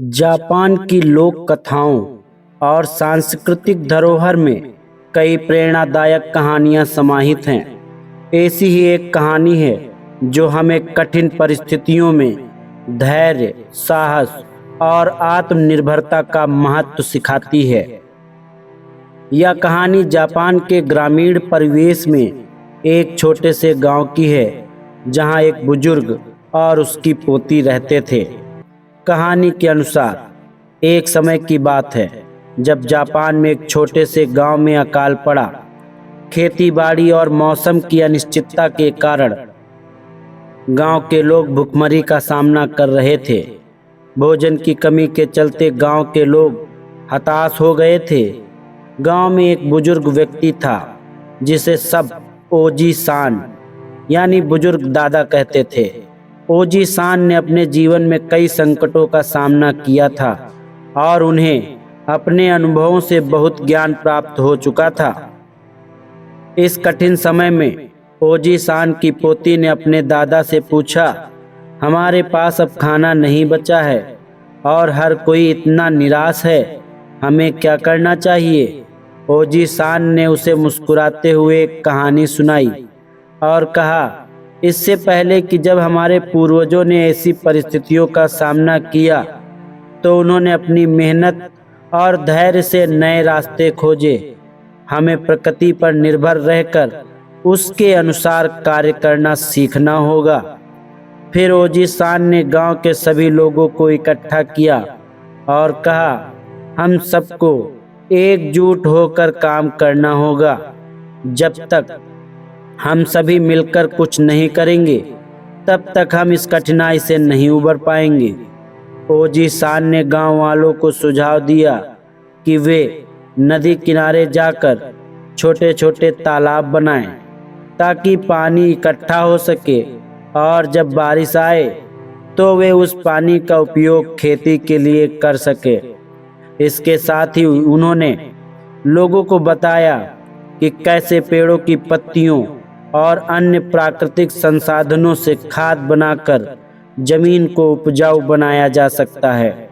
Japan की लोक कथाओं और सांस्कृतिक धरोहर में कई प्रेरणादायक कहानियां समाहित हैं। ऐसी ही एक कहानी है जो हमें कठिन परिस्थितियों में धैर्य, साहस और आत्मनिर्भरता का महत्व सिखाती है। यह कहानी जापान के ग्रामीण परिवेश में एक छोटे से गांव की है, जहां एक बुजुर्ग और उसकी पोती रहते थे। कहानी के अनुसार एक समय की बात है जब जापान में एक छोटे से गांव में अकाल पड़ा। खेती बाड़ी और मौसम की अनिश्चितता के कारण गांव के लोग भुखमरी का सामना कर रहे थे। भोजन की कमी के चलते गांव के लोग हताश हो गए थे। गांव में एक बुजुर्ग व्यक्ति था जिसे सब ओजी सान यानी बुजुर्ग दादा कहते थे। ओजी सान ने अपने जीवन में कई संकटों का सामना किया था और उन्हें अपने अनुभवों से बहुत ज्ञान प्राप्त हो चुका था। इस कठिन समय में ओजी सान की पोती ने अपने दादा से पूछा, हमारे पास अब खाना नहीं बचा है और हर कोई इतना निराश है, हमें क्या करना चाहिए? ओजी सान ने उसे मुस्कुराते हुए एक कहानी सुनाई और कहा, इससे पहले कि जब हमारे पूर्वजों ने ऐसी परिस्थितियों का सामना किया तो उन्होंने अपनी मेहनत और धैर्य से नए रास्ते खोजे। हमें प्रकृति पर निर्भर रहकर उसके अनुसार कार्य करना सीखना होगा। फिर ओजी सान ने गांव के सभी लोगों को इकट्ठा किया और कहा, हम सबको एकजुट होकर काम करना होगा। जब तक हम सभी मिलकर कुछ नहीं करेंगे तब तक हम इस कठिनाई से नहीं उबर पाएंगे। ओजी सान ने गांव वालों को सुझाव दिया कि वे नदी किनारे जाकर छोटे छोटे तालाब बनाएं ताकि पानी इकट्ठा हो सके और जब बारिश आए तो वे उस पानी का उपयोग खेती के लिए कर सके। इसके साथ ही उन्होंने लोगों को बताया कि कैसे पेड़ों की पत्तियों और अन्य प्राकृतिक संसाधनों से खाद बनाकर जमीन को उपजाऊ बनाया जा सकता है।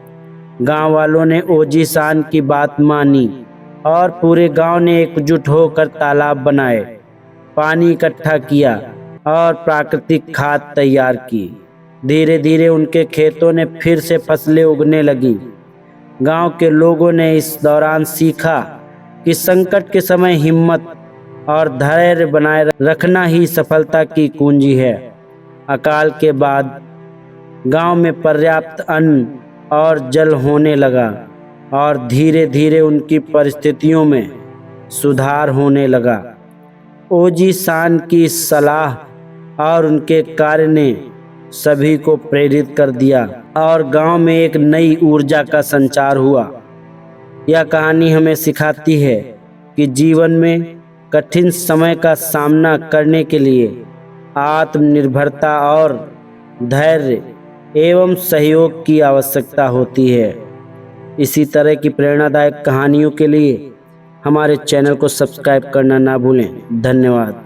गांव वालों ने ओजी सान की बात मानी और पूरे गांव ने एकजुट होकर तालाब बनाए, पानी इकट्ठा किया और प्राकृतिक खाद तैयार की। धीरे धीरे उनके खेतों ने फिर से फसलें उगने लगीं। गांव के लोगों ने इस दौरान सीखा कि संकट के समय हिम्मत और धैर्य बनाए रखना ही सफलता की कुंजी है। अकाल के बाद गांव में पर्याप्त अन्न और जल होने लगा और धीरे धीरे उनकी परिस्थितियों में सुधार होने लगा। ओजी सान की सलाह और उनके कार्य ने सभी को प्रेरित कर दिया और गांव में एक नई ऊर्जा का संचार हुआ। यह कहानी हमें सिखाती है कि जीवन में कठिन समय का सामना करने के लिए आत्मनिर्भरता और धैर्य एवं सहयोग की आवश्यकता होती है। इसी तरह की प्रेरणादायक कहानियों के लिए हमारे चैनल को सब्सक्राइब करना ना भूलें। धन्यवाद।